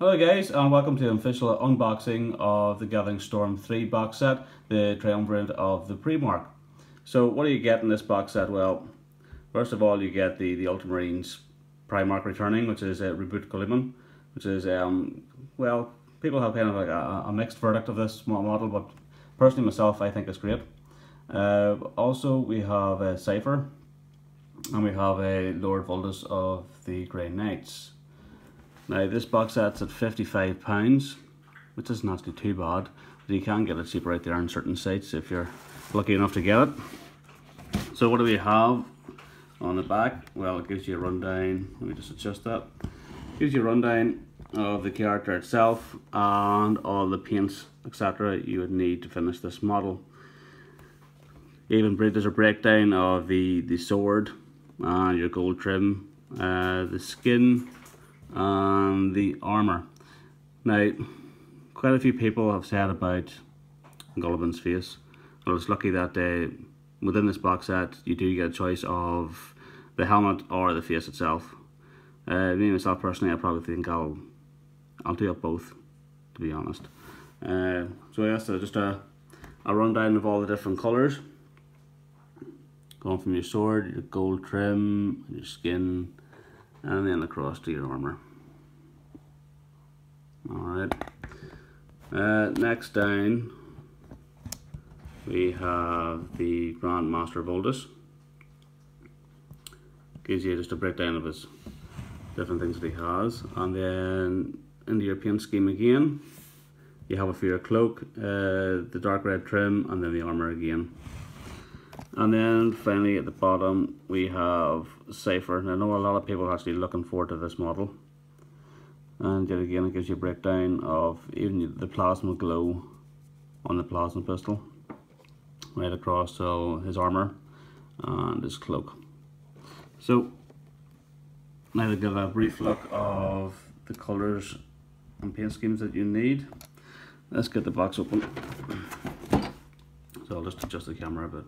Hello guys, and welcome to an official unboxing of the Gathering Storm 3 box set, the Triumvirate of the Primarch. So what do you get in this box set? Well, first of all you get the Ultramarines Primarch returning, which is Robute Guilliman, which is, well, people have kind of like a mixed verdict of this model, but personally myself I think it's great. Also we have Cypher, and we have a Lord Voldan of the Grey Knights. Now this box set's at £55, which isn't actually too bad, but you can get it cheaper out there on certain sites if you're lucky enough to get it. So what do we have on the back? Well, it gives you a rundown. Let me just adjust that. It gives you a rundown of the character itself and all the paints, etc. you would need to finish this model. Even there's a breakdown of the sword and your gold trim, the skin, and the armor. Now, quite a few people have said about Guilliman's face. Well, it's lucky that within this box set you do get a choice of the helmet or the face itself. Me myself personally, I probably think I'll do up both, to be honest. So yes, just a rundown of all the different colours, going from your sword, your gold trim, your skin, and then across to your armor. Alright. Next down we have the Grand Master Voldan. Gives you just a breakdown of his different things that he has, and then in the European scheme again you have it for your cloak, the dark red trim, and then the armor again. And then finally at the bottom we have Cypher. And I know a lot of people are actually looking forward to this model, and yet again it gives you a breakdown of even the plasma glow on the plasma pistol right across, so his armor and his cloak. So now to give a brief look of the colours and paint schemes that you need, let's get the box open. So I'll just adjust the camera a bit.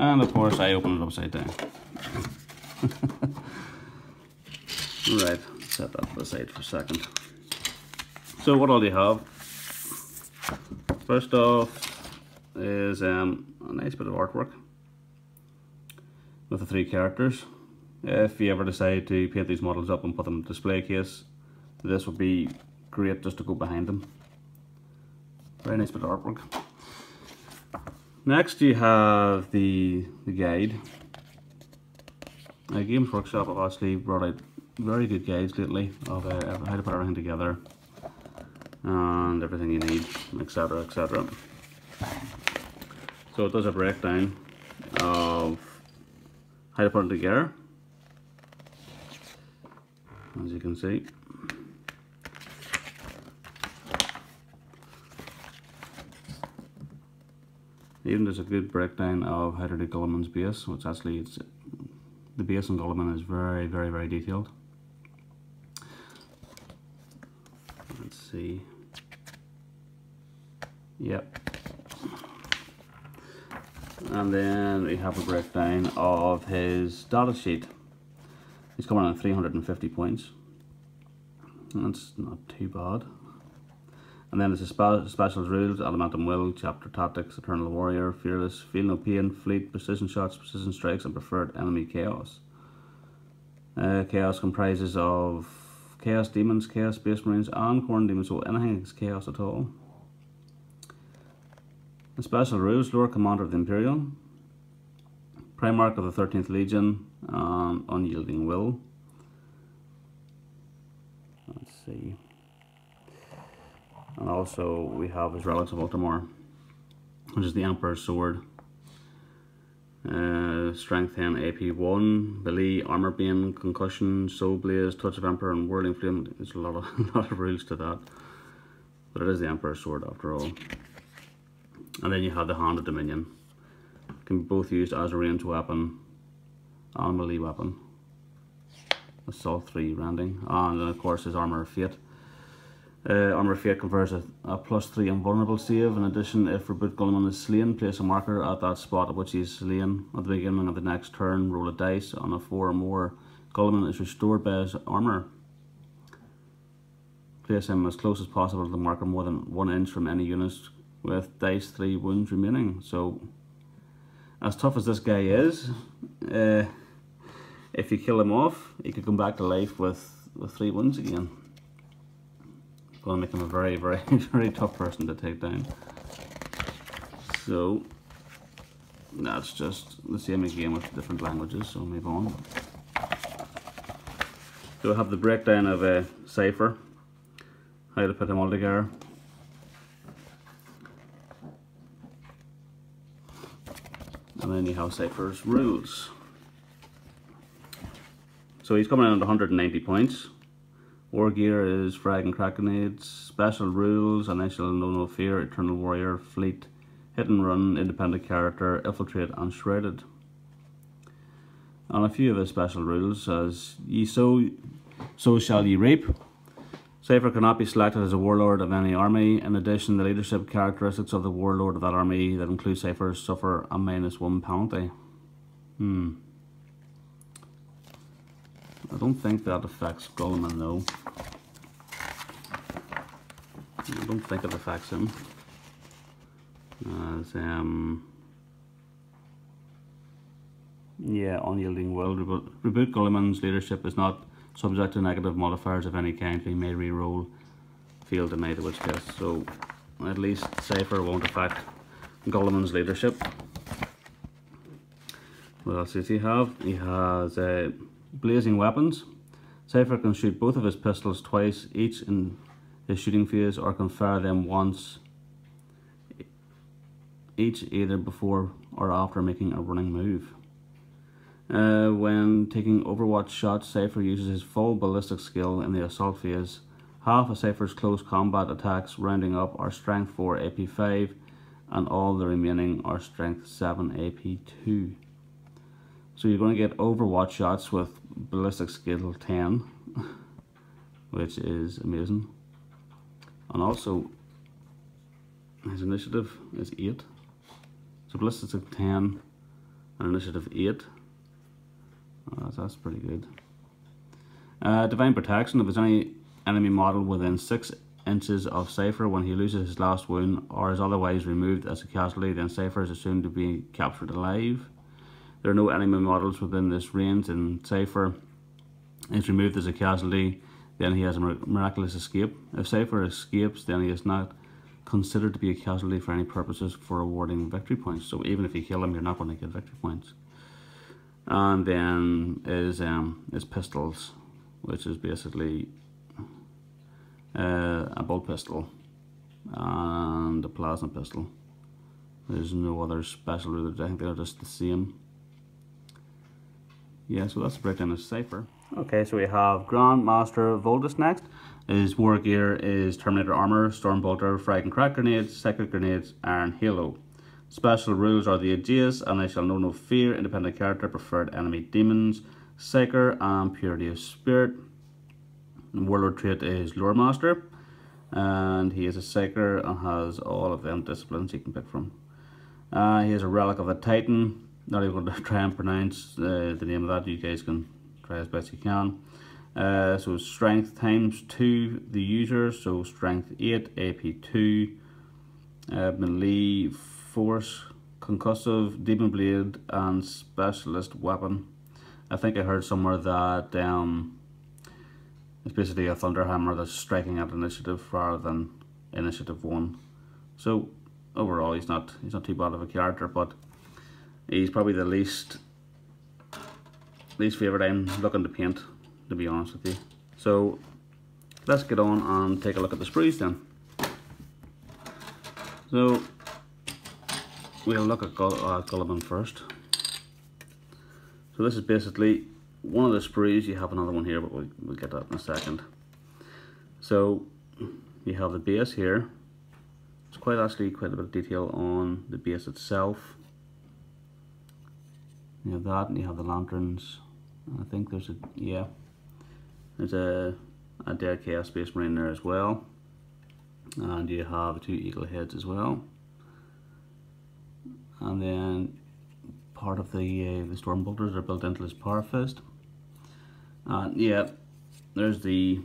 And of course I open it upside down. Right, set that to the side for a second. So what all do you have? First off is a nice bit of artwork with the three characters. If you ever decide to paint these models up and put them in a display case, this would be great just to go behind them. Very nice bit of artwork. Next you have the guide. Games Workshop have actually brought out very good guides lately of how to put everything together and everything you need, etc, etc. So it does a breakdown of how to put it together, as you can see. Even there's a good breakdown of how to do Guilliman's base, which actually the base on Guilliman is very, very, very detailed. Let's see. Yep. And then we have a breakdown of his data sheet. He's coming in at 350 points. That's not too bad. And then there's a special rules, Elementum Will, Chapter Tactics, Eternal Warrior, Fearless, Feel No Pain, Fleet, Precision Shots, Precision Strikes, and Preferred Enemy Chaos. Chaos comprises of Chaos Demons, Chaos Space Marines, and Corn Demons, so anything is Chaos at all. The special rules, Lord Commander of the Imperial, Primarch of the 13th Legion, and Unyielding Will. Let's see. And also we have his Relics of Ultramar, which is the Emperor's Sword, Strength 10, AP 1, Belly, Armor Bane, Concussion, Soul Blaze, Touch of Emperor, and Whirling Flame. There's a lot of rules to that, but it is the Emperor's Sword after all. And then you have the Hand of Dominion. It can be both used as a ranged weapon and a melee weapon. Assault 3 branding, and then of course his Armor of Fate. Armor Fate confers a +3 invulnerable save. In addition, if Robute Guilliman is slain, place a marker at that spot at which he is slain. At the beginning of the next turn, roll a dice. On a 4 or more, Guilliman is restored by his armor. Place him as close as possible to the marker, more than 1 inch from any units, with dice 3 wounds remaining. So, as tough as this guy is, if you kill him off, he could come back to life with 3 wounds again. It's going to make him a very, very, very tough person to take down. So, that's just the same again with different languages, so move on. So we have the breakdown of Cypher, how to put him all together. And then you have Cypher's rules. So he's coming in at 190 points. War gear is frag and crack grenades. Special rules: initial, know no fear, eternal warrior, fleet, hit and run, independent character, infiltrate and shrouded. And a few of his special rules: as ye sow, so shall ye reap. Cypher cannot be selected as a warlord of any army. In addition, the leadership characteristics of the warlord of that army that include Cypher suffer a -1 penalty. I don't think that affects Guilliman though. I don't think it affects him. As yeah, unyielding will. Robute Guilliman's leadership is not subject to negative modifiers of any kind. He may re-roll field denied, in which case. So at least Cypher won't affect Guilliman's leadership. What else does he have? He has blazing weapons. Cypher can shoot both of his pistols twice each in his shooting phase, or can fire them once each, either before or after making a running move. When taking Overwatch shots, Cypher uses his full ballistic skill in the assault phase. Half of Cypher's close combat attacks rounding up are strength 4 AP 5, and all the remaining are strength 7 AP 2. So you're going to get Overwatch shots with ballistic skill 10, which is amazing. And also, his initiative is 8. So ballistic 10 and initiative 8. That's pretty good. Divine Protection. If there's any enemy model within 6 inches of Cypher when he loses his last wound or is otherwise removed as a casualty, then Cypher is assumed to be captured alive. There are no enemy models within this range, and Cypher is removed as a casualty, then he has a miraculous escape. If Cypher escapes, then he is not considered to be a casualty for any purposes for awarding victory points. So even if you kill him, you're not going to get victory points. And then is pistols, which is basically a bolt pistol and a plasma pistol. There's no other special rules. I think they're just the same. Yeah, so that's the breakdown of Cypher. Okay, so we have Grandmaster Voldan next. His war gear is Terminator armor, Storm Bolter, frag and crack grenades, cyclic grenades, Iron Halo. Special rules are the Aegis, and I shall know no fear, independent character, preferred enemy demons, Cypher, and purity of spirit. The warlord trait is Lore Master, and he is a Cypher and has all of them disciplines he can pick from. He is a relic of the Titan. Not even going to try and pronounce the name of that. You guys can try as best you can. So strength times 2 the user, so strength 8, AP 2, melee, force, concussive, demon blade, and specialist weapon. I think I heard somewhere that it's basically a thunderhammer that's striking at initiative rather than initiative 1. So overall, he's not too bad of a character, but he's probably the least favourite I'm looking to paint, to be honest with you. So let's get on and take a look at the sprues then. So we'll look at Guilliman first. So this is basically one of the sprues. You have another one here, but we'll get that in a second. So you have the base here. It's quite a bit of detail on the base itself. You have that, and you have the lanterns. I think there's a Dead Chaos Space Marine there as well. and you have 2 eagle heads as well, and then part of the storm bolters are built into this power fist. And yeah, there's the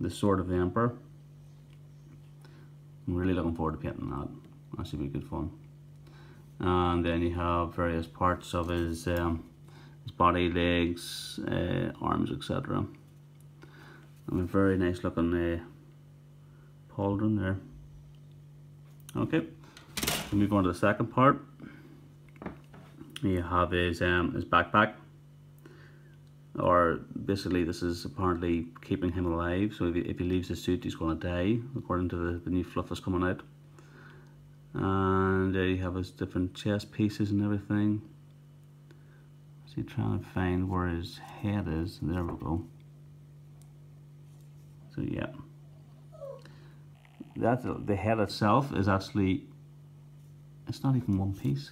sword of the Emperor. I'm really looking forward to painting that. That should be good fun. And then you have various parts of his body, legs, arms, etc. And a very nice looking pauldron there. Okay, we'll move on to the second part. You have his backpack, or basically this is apparently keeping him alive. So if he leaves the suit, he's going to die, according to the new fluff that's coming out. And there you have his different chest pieces and everything. So you're trying to find where his head is. There we go. So yeah, the head itself is actually, it's not even one piece.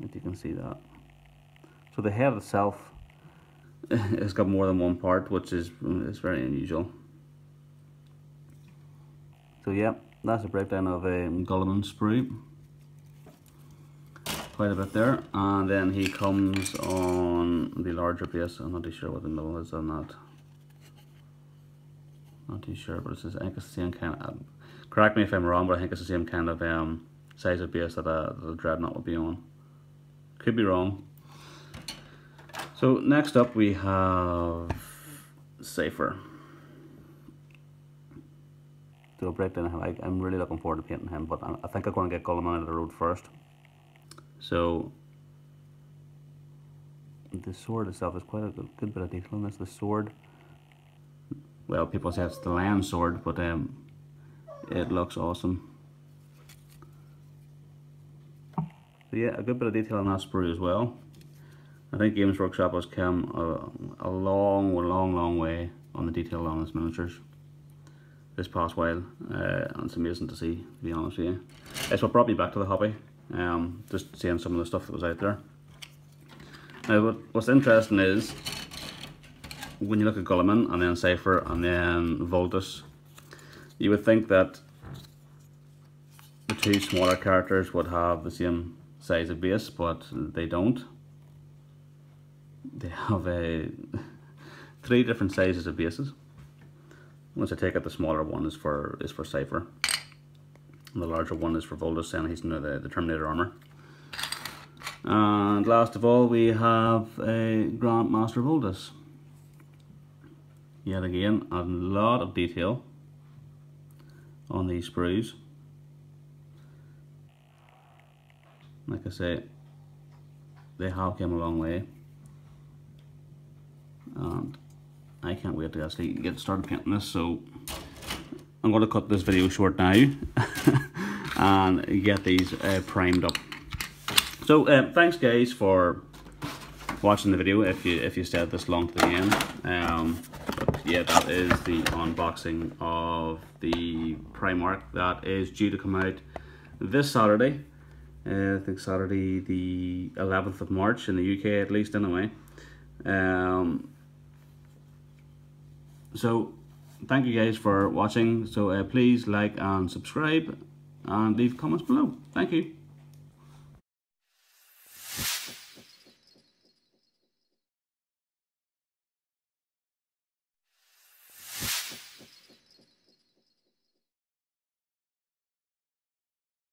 If you can see that. So the head itself has got more than one part, which is very unusual. So yeah, that's a breakdown of a Guilliman sprue. Quite a bit there. And then he comes on the larger base. I'm not too sure what the middle is on that. Not too sure, but I think it's the same kind of, correct me if I'm wrong, but I think it's the same kind of size of base that a Dreadnought would be on. Could be wrong. So next up we have Cypher. So a breakdown of him. I'm really looking forward to painting him, but I think I'm going to get Guilliman out of the road first. So the sword itself is quite a good bit of detail on this. The sword, well, people say it's the lion sword, but it looks awesome. So yeah, a good bit of detail on that sprue as well. I think Gamesworkshop has come a long way on the detail on its miniatures this past while, and it's amazing to see, to be honest with you. It's what brought me back to the hobby, just seeing some of the stuff that was out there. Now what's interesting is, when you look at Guilliman and then Cypher and then Voldan, you would think that the 2 smaller characters would have the same size of base, but they don't. They have 3 different sizes of bases. Once I take it, the smaller one is for Cypher, and the larger one is for Voldan, and he's in the Terminator armor. And last of all, we have a Grandmaster Voldan. Yet again, a lot of detail on these sprues. Like I say, they have come a long way, and I can't wait to actually get started painting this. So I'm going to cut this video short now and get these primed up. So thanks guys for watching the video, if you stayed this long to the end. But yeah, that is the unboxing of the Primarch that is due to come out this Saturday. I think Saturday the 11th of March in the UK, at least anyway. So thank you guys for watching. So please like and subscribe and leave comments below. Thank you.